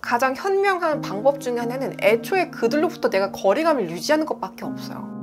가장 현명한 방법 중에 하나는 애초에 그들로부터 내가 거리감을 유지하는 것밖에 없어요.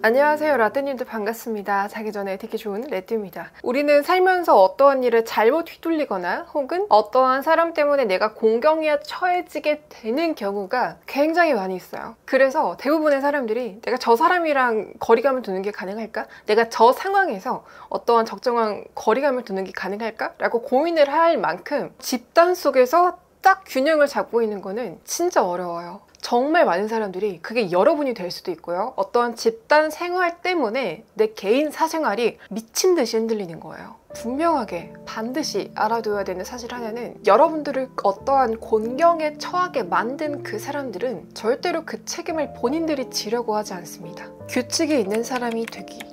안녕하세요, 라떼님들 반갑습니다. 자기 전에 듣기 좋은 레띠입니다. 우리는 살면서 어떠한 일을 잘못 휘둘리거나 혹은 어떠한 사람 때문에 내가 공경에 처해지게 되는 경우가 굉장히 많이 있어요. 그래서 대부분의 사람들이 내가 저 사람이랑 거리감을 두는 게 가능할까? 내가 저 상황에서 어떠한 적정한 거리감을 두는 게 가능할까? 라고 고민을 할 만큼 집단 속에서 딱 균형을 잡고 있는 거는 진짜 어려워요. 정말 많은 사람들이 그게 여러분이 될 수도 있고요. 어떠한 집단 생활 때문에 내 개인 사생활이 미친 듯이 흔들리는 거예요. 분명하게 반드시 알아둬야 되는 사실 하나는 여러분들을 어떠한 곤경에 처하게 만든 그 사람들은 절대로 그 책임을 본인들이 지려고 하지 않습니다. 규칙이 있는 사람이 되기.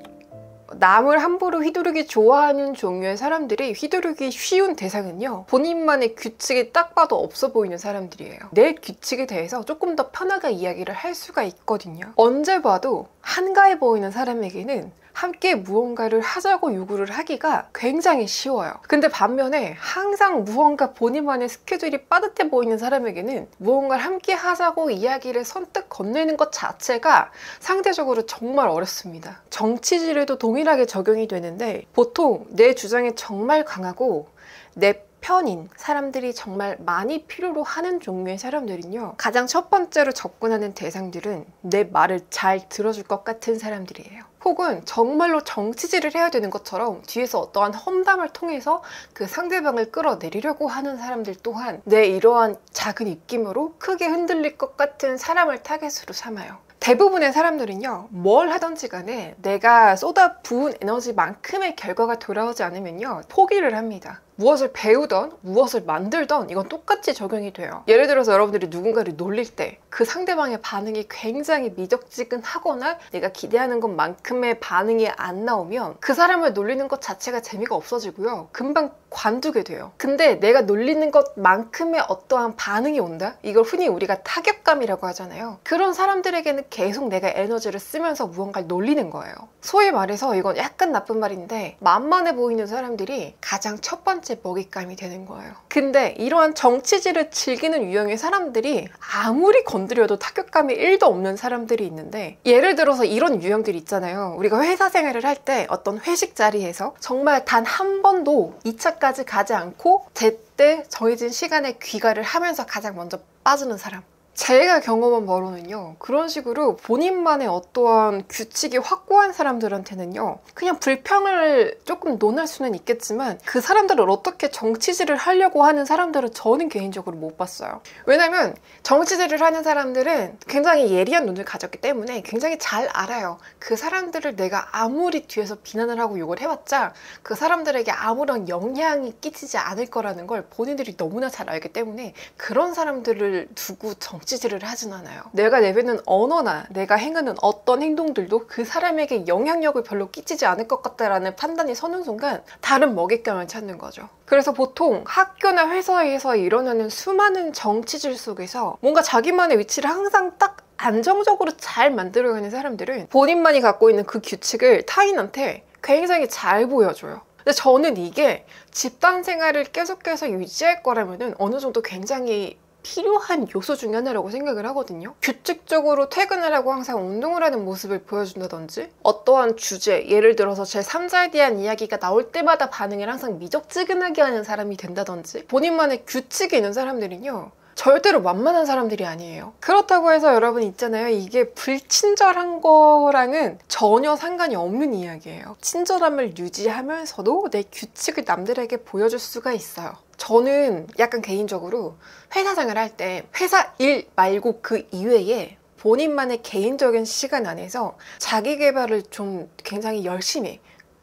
남을 함부로 휘두르기 좋아하는 종류의 사람들이 휘두르기 쉬운 대상은요, 본인만의 규칙이 딱 봐도 없어 보이는 사람들이에요. 내 규칙에 대해서 조금 더 편하게 이야기를 할 수가 있거든요. 언제 봐도 한가해 보이는 사람에게는 함께 무언가를 하자고 요구를 하기가 굉장히 쉬워요. 근데 반면에 항상 무언가 본인만의 스케줄이 빠듯해 보이는 사람에게는 무언가를 함께 하자고 이야기를 선뜻 건네는 것 자체가 상대적으로 정말 어렵습니다. 정치질에도 동일하게 적용이 되는데, 보통 내 주장이 정말 강하고 내 편인 사람들이 정말 많이 필요로 하는 종류의 사람들은요, 가장 첫 번째로 접근하는 대상들은 내 말을 잘 들어줄 것 같은 사람들이에요. 혹은 정말로 정치질을 해야 되는 것처럼 뒤에서 어떠한 험담을 통해서 그 상대방을 끌어내리려고 하는 사람들 또한 내 이러한 작은 입김으로 크게 흔들릴 것 같은 사람을 타겟으로 삼아요. 대부분의 사람들은요, 뭘 하든지 간에 내가 쏟아 부은 에너지만큼의 결과가 돌아오지 않으면요, 포기를 합니다. 무엇을 배우던 무엇을 만들던 이건 똑같이 적용이 돼요. 예를 들어서 여러분들이 누군가를 놀릴 때 그 상대방의 반응이 굉장히 미적지근하거나 내가 기대하는 것만큼의 반응이 안 나오면 그 사람을 놀리는 것 자체가 재미가 없어지고요, 금방 관두게 돼요. 근데 내가 놀리는 것만큼의 어떠한 반응이 온다? 이걸 흔히 우리가 타격감이라고 하잖아요. 그런 사람들에게는 계속 내가 에너지를 쓰면서 무언가를 놀리는 거예요. 소위 말해서 이건 약간 나쁜 말인데, 만만해 보이는 사람들이 가장 첫 번째 먹잇감이 되는 거예요. 근데 이러한 정치질을 즐기는 유형의 사람들이 아무리 건드려도 타격감이 1도 없는 사람들이 있는데, 예를 들어서 이런 유형들이 있잖아요. 우리가 회사 생활을 할 때 어떤 회식 자리에서 정말 단 한 번도 2차까지 가지 않고 제때 정해진 시간에 귀가를 하면서 가장 먼저 빠지는 사람. 제가 경험한 바로는요, 그런 식으로 본인만의 어떠한 규칙이 확고한 사람들한테는요, 그냥 불평을 조금 논할 수는 있겠지만 그 사람들을 어떻게 정치질을 하려고 하는 사람들은 저는 개인적으로 못 봤어요. 왜냐면 정치질을 하는 사람들은 굉장히 예리한 눈을 가졌기 때문에 굉장히 잘 알아요. 그 사람들을 내가 아무리 뒤에서 비난을 하고 욕을 해봤자 그 사람들에게 아무런 영향이 끼치지 않을 거라는 걸 본인들이 너무나 잘 알기 때문에 그런 사람들을 두고 정치질을 하진 않아요. 내가 내뱉는 언어나 내가 행하는 어떤 행동들도 그 사람에게 영향력을 별로 끼치지 않을 것 같다라는 판단이 서는 순간 다른 먹잇감을 찾는 거죠. 그래서 보통 학교나 회사에서 일어나는 수많은 정치질 속에서 뭔가 자기만의 위치를 항상 딱 안정적으로 잘 만들어가는 사람들은 본인만이 갖고 있는 그 규칙을 타인한테 굉장히 잘 보여줘요. 근데 저는 이게 집단 생활을 계속해서 유지할 거라면은 어느 정도 굉장히 필요한 요소 중에 하나라고 생각을 하거든요. 규칙적으로 퇴근을 하고 항상 운동을 하는 모습을 보여준다든지, 어떠한 주제, 예를 들어서 제3자에 대한 이야기가 나올 때마다 반응을 항상 미적지근하게 하는 사람이 된다든지, 본인만의 규칙이 있는 사람들은요, 절대로 만만한 사람들이 아니에요. 그렇다고 해서 여러분 있잖아요, 이게 불친절한 거랑은 전혀 상관이 없는 이야기예요. 친절함을 유지하면서도 내 규칙을 남들에게 보여줄 수가 있어요. 저는 약간 개인적으로 회사 생활을 할 때 회사 일 말고 그 이외에 본인만의 개인적인 시간 안에서 자기 개발을 좀 굉장히 열심히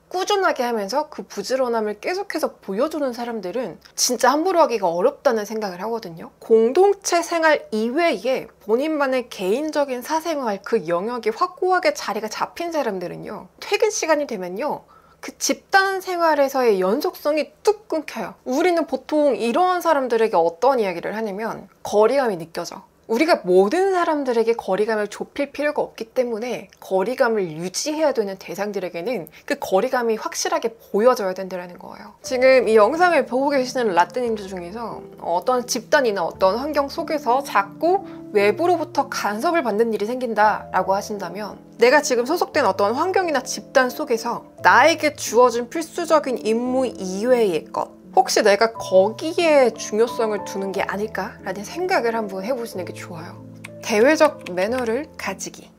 꾸준하게 하면서 그 부지런함을 계속해서 보여주는 사람들은 진짜 함부로 하기가 어렵다는 생각을 하거든요. 공동체 생활 이외에 본인만의 개인적인 사생활 그 영역이 확고하게 자리가 잡힌 사람들은요, 퇴근 시간이 되면요, 그 집단 생활에서의 연속성이 뚝 끊겨요. 우리는 보통 이러한 사람들에게 어떤 이야기를 하냐면 거리감이 느껴져. 우리가 모든 사람들에게 거리감을 좁힐 필요가 없기 때문에 거리감을 유지해야 되는 대상들에게는 그 거리감이 확실하게 보여져야 된다는 거예요. 지금 이 영상을 보고 계시는 라떼님들 중에서 어떤 집단이나 어떤 환경 속에서 자꾸 외부로부터 간섭을 받는 일이 생긴다라고 하신다면, 내가 지금 소속된 어떤 환경이나 집단 속에서 나에게 주어진 필수적인 임무 이외의 것, 혹시 내가 거기에 중요성을 두는 게 아닐까라는 생각을 한번 해보시는 게 좋아요. 대외적 매너를 가지기.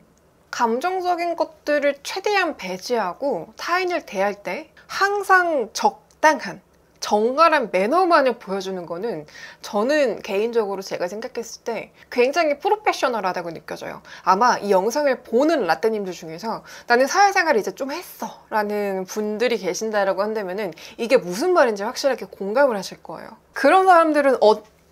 감정적인 것들을 최대한 배제하고 타인을 대할 때 항상 적당한, 정갈한 매너만을 보여주는 거는 저는 개인적으로 제가 생각했을 때 굉장히 프로페셔널하다고 느껴져요. 아마 이 영상을 보는 라떼님들 중에서 나는 사회생활을 이제 좀 했어 라는 분들이 계신다라고 한다면은 이게 무슨 말인지 확실하게 공감을 하실 거예요. 그런 사람들은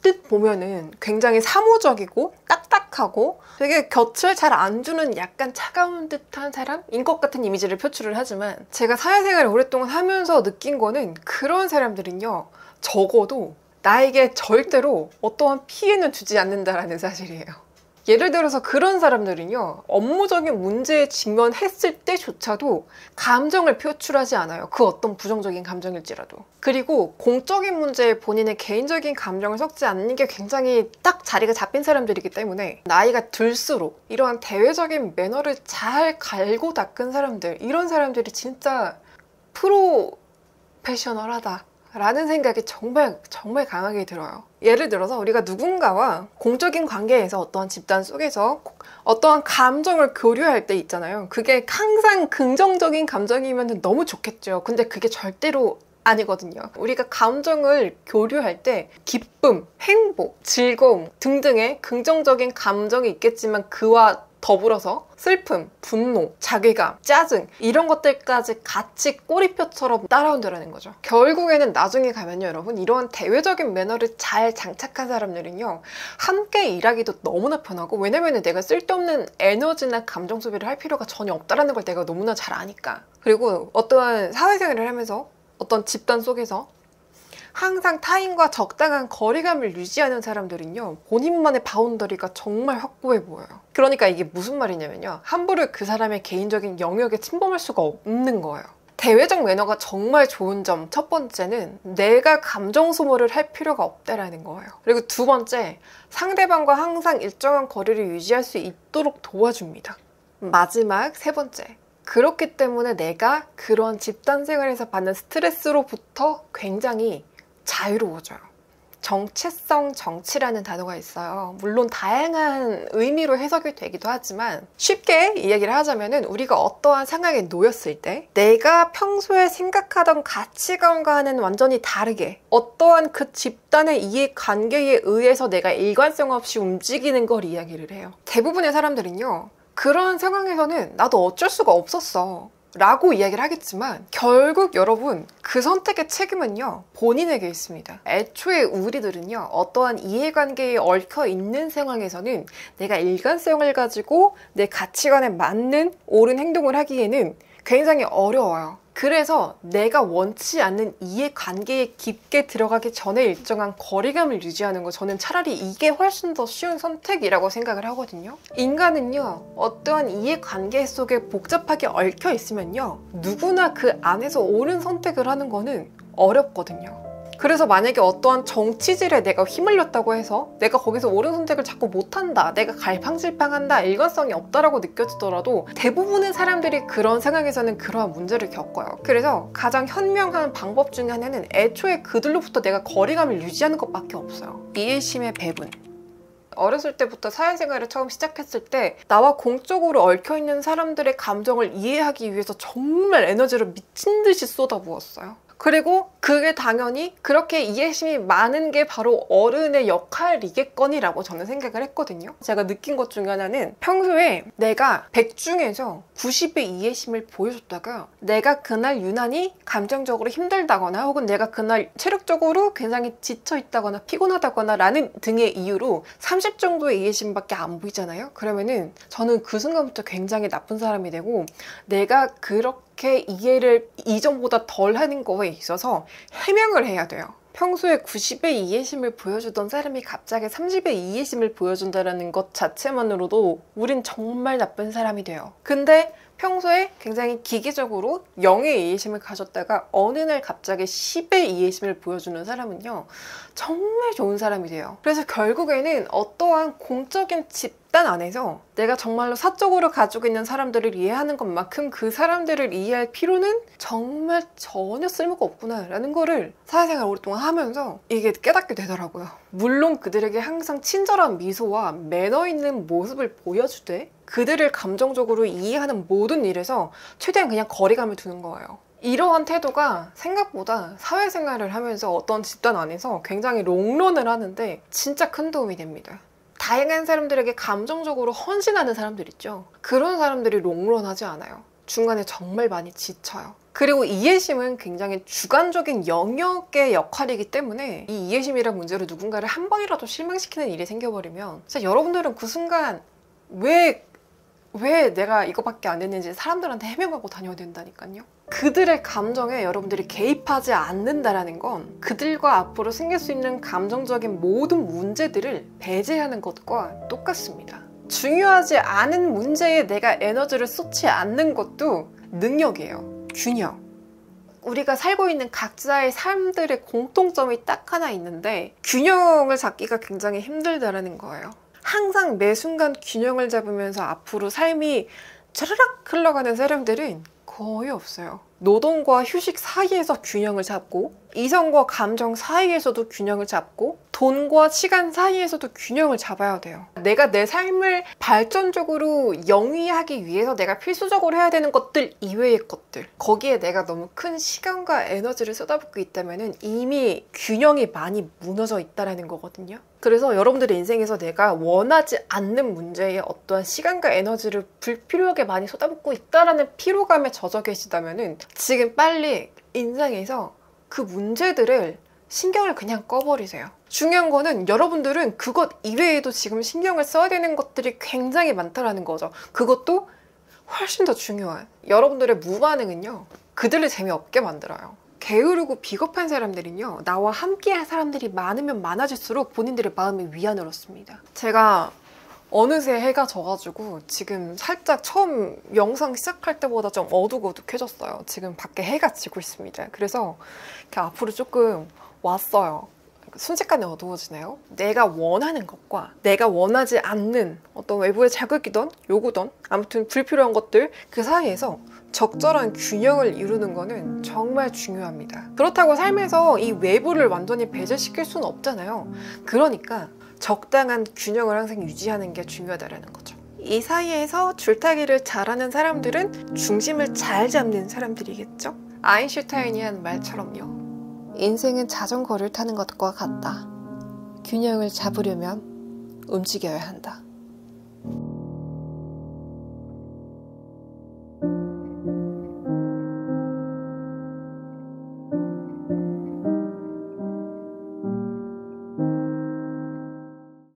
뜻 보면은 굉장히 사무적이고 딱딱하고 되게 곁을 잘 안 주는 약간 차가운 듯한 사람인 것 같은 이미지를 표출을 하지만, 제가 사회생활을 오랫동안 하면서 느낀 거는 그런 사람들은요, 적어도 나에게 절대로 어떠한 피해는 주지 않는다라는 사실이에요. 예를 들어서 그런 사람들은요, 업무적인 문제에 직면했을 때조차도 감정을 표출하지 않아요. 그 어떤 부정적인 감정일지라도. 그리고 공적인 문제에 본인의 개인적인 감정을 섞지 않는 게 굉장히 딱 자리가 잡힌 사람들이기 때문에 나이가 들수록 이러한 대외적인 매너를 잘 갈고 닦은 사람들, 이런 사람들이 진짜 프로페셔널하다 라는 생각이 정말 강하게 들어요. 예를 들어서 우리가 누군가와 공적인 관계에서 어떠한 집단 속에서 어떠한 감정을 교류할 때 있잖아요. 그게 항상 긍정적인 감정이면 너무 좋겠죠. 근데 그게 절대로 아니거든요. 우리가 감정을 교류할 때 기쁨, 행복, 즐거움 등등의 긍정적인 감정이 있겠지만 그와 더불어서 슬픔, 분노, 자괴감, 짜증 이런 것들까지 같이 꼬리표처럼 따라온다는 거죠. 결국에는 나중에 가면요, 여러분, 이런 대외적인 매너를 잘 장착한 사람들은요, 함께 일하기도 너무나 편하고, 왜냐면 내가 쓸데없는 에너지나 감정 소비를 할 필요가 전혀 없다는 걸 내가 너무나 잘 아니까. 그리고 어떠한 사회생활을 하면서 어떤 집단 속에서 항상 타인과 적당한 거리감을 유지하는 사람들은요, 본인만의 바운더리가 정말 확고해 보여요. 그러니까 이게 무슨 말이냐면요, 함부로 그 사람의 개인적인 영역에 침범할 수가 없는 거예요. 대외적 매너가 정말 좋은 점, 첫 번째는 내가 감정 소모를 할 필요가 없다라는 거예요. 그리고 두 번째, 상대방과 항상 일정한 거리를 유지할 수 있도록 도와줍니다. 마지막 세 번째, 그렇기 때문에 내가 그런 집단 생활에서 받는 스트레스로부터 굉장히 자유로워져요. 정체성 정치라는 단어가 있어요. 물론 다양한 의미로 해석이 되기도 하지만 쉽게 이야기를 하자면은 우리가 어떠한 상황에 놓였을 때 내가 평소에 생각하던 가치관과는 완전히 다르게 어떠한 그 집단의 이해관계에 의해서 내가 일관성 없이 움직이는 걸 이야기를 해요. 대부분의 사람들은요, 그런 상황에서는 나도 어쩔 수가 없었어 라고 이야기를 하겠지만, 결국 여러분 그 선택의 책임은요, 본인에게 있습니다. 애초에 우리들은요, 어떠한 이해관계에 얽혀 있는 상황에서는 내가 일관성을 가지고 내 가치관에 맞는 옳은 행동을 하기에는 굉장히 어려워요. 그래서 내가 원치 않는 이해관계에 깊게 들어가기 전에 일정한 거리감을 유지하는 거, 저는 차라리 이게 훨씬 더 쉬운 선택이라고 생각을 하거든요. 인간은요, 어떠한 이해관계 속에 복잡하게 얽혀 있으면요, 누구나 그 안에서 옳은 선택을 하는 거는 어렵거든요. 그래서 만약에 어떠한 정치질에 내가 휘말렸다고 해서 내가 거기서 옳은 선택을 자꾸 못한다, 내가 갈팡질팡한다, 일관성이 없다라고 느껴지더라도 대부분의 사람들이 그런 상황에서는 그러한 문제를 겪어요. 그래서 가장 현명한 방법 중에 하나는 애초에 그들로부터 내가 거리감을 유지하는 것밖에 없어요. 이해심의 배분. 어렸을 때부터 사회생활을 처음 시작했을 때 나와 공적으로 얽혀있는 사람들의 감정을 이해하기 위해서 정말 에너지를 미친 듯이 쏟아부었어요. 그리고 그게 당연히 그렇게 이해심이 많은 게 바로 어른의 역할이겠거니라고 저는 생각을 했거든요. 제가 느낀 것 중에 하나는, 평소에 내가 100 중에서 90의 이해심을 보여줬다가 내가 그날 유난히 감정적으로 힘들다거나 혹은 내가 그날 체력적으로 굉장히 지쳐있다거나 피곤하다거나 라는 등의 이유로 30 정도의 이해심밖에 안 보이잖아요. 그러면은 저는 그 순간부터 굉장히 나쁜 사람이 되고, 내가 그렇게 이해를 이전보다 덜 하는 거에 있어서 해명을 해야 돼요. 평소에 90의 이해심을 보여주던 사람이 갑자기 30의 이해심을 보여준다는 것 자체만으로도 우린 정말 나쁜 사람이 돼요. 근데 평소에 굉장히 기계적으로 0의 이해심을 가졌다가 어느 날 갑자기 10의 이해심을 보여주는 사람은요, 정말 좋은 사람이 돼요. 그래서 결국에는 어떠한 공적인 집단 안에서 내가 정말로 사적으로 가지고 있는 사람들을 이해하는 것만큼 그 사람들을 이해할 필요는 정말 전혀 쓸모가 없구나 라는 거를 사회생활 오랫동안 하면서 이게 깨닫게 되더라고요. 물론 그들에게 항상 친절한 미소와 매너 있는 모습을 보여주되 그들을 감정적으로 이해하는 모든 일에서 최대한 그냥 거리감을 두는 거예요. 이러한 태도가 생각보다 사회생활을 하면서 어떤 집단 안에서 굉장히 롱런을 하는데 진짜 큰 도움이 됩니다. 다양한 사람들에게 감정적으로 헌신하는 사람들 있죠. 그런 사람들이 롱런하지 않아요. 중간에 정말 많이 지쳐요. 그리고 이해심은 굉장히 주관적인 영역의 역할이기 때문에 이 이해심이란 문제로 누군가를 한 번이라도 실망시키는 일이 생겨버리면 진짜 여러분들은 그 순간 왜 내가 이거밖에 안 했는지 사람들한테 해명하고 다녀야 된다니까요. 그들의 감정에 여러분들이 개입하지 않는다라는 건 그들과 앞으로 생길 수 있는 감정적인 모든 문제들을 배제하는 것과 똑같습니다. 중요하지 않은 문제에 내가 에너지를 쏟지 않는 것도 능력이에요. 균형. 우리가 살고 있는 각자의 삶들의 공통점이 딱 하나 있는데 균형을 잡기가 굉장히 힘들다라는 거예요. 항상 매 순간 균형을 잡으면서 앞으로 삶이 촤르락 흘러가는 사람들은 거의 없어요. 노동과 휴식 사이에서 균형을 잡고 이성과 감정 사이에서도 균형을 잡고 돈과 시간 사이에서도 균형을 잡아야 돼요. 내가 내 삶을 발전적으로 영위하기 위해서 내가 필수적으로 해야 되는 것들 이외의 것들, 거기에 내가 너무 큰 시간과 에너지를 쏟아붓고 있다면 이미 균형이 많이 무너져 있다는 거거든요. 그래서 여러분들의 인생에서 내가 원하지 않는 문제에 어떠한 시간과 에너지를 불필요하게 많이 쏟아붓고 있다는 피로감에 젖어 계시다면 지금 빨리 인생에서 그 문제들을 신경을 그냥 꺼버리세요. 중요한 거는 여러분들은 그것 이외에도 지금 신경을 써야 되는 것들이 굉장히 많다는 거죠. 그것도 훨씬 더 중요한 여러분들의 무반응은요, 그들을 재미없게 만들어요. 게으르고 비겁한 사람들은요, 나와 함께할 사람들이 많으면 많아질수록 본인들의 마음이 위안을 얻습니다. 제가 어느새 해가 져가지고 지금 살짝 처음 영상 시작할 때보다 좀 어둑어둑해졌어요. 지금 밖에 해가 지고 있습니다. 그래서 이렇게 앞으로 조금 왔어요. 순식간에 어두워지네요. 내가 원하는 것과 내가 원하지 않는 어떤 외부의 자극이든 요구든 아무튼 불필요한 것들 그 사이에서 적절한 균형을 이루는 거는 정말 중요합니다. 그렇다고 삶에서 이 외부를 완전히 배제시킬 수는 없잖아요. 그러니까 적당한 균형을 항상 유지하는 게 중요하다는 거죠. 이 사이에서 줄타기를 잘하는 사람들은 중심을 잘 잡는 사람들이겠죠? 아인슈타인이 한 말처럼요. 인생은 자전거를 타는 것과 같다. 균형을 잡으려면 움직여야 한다.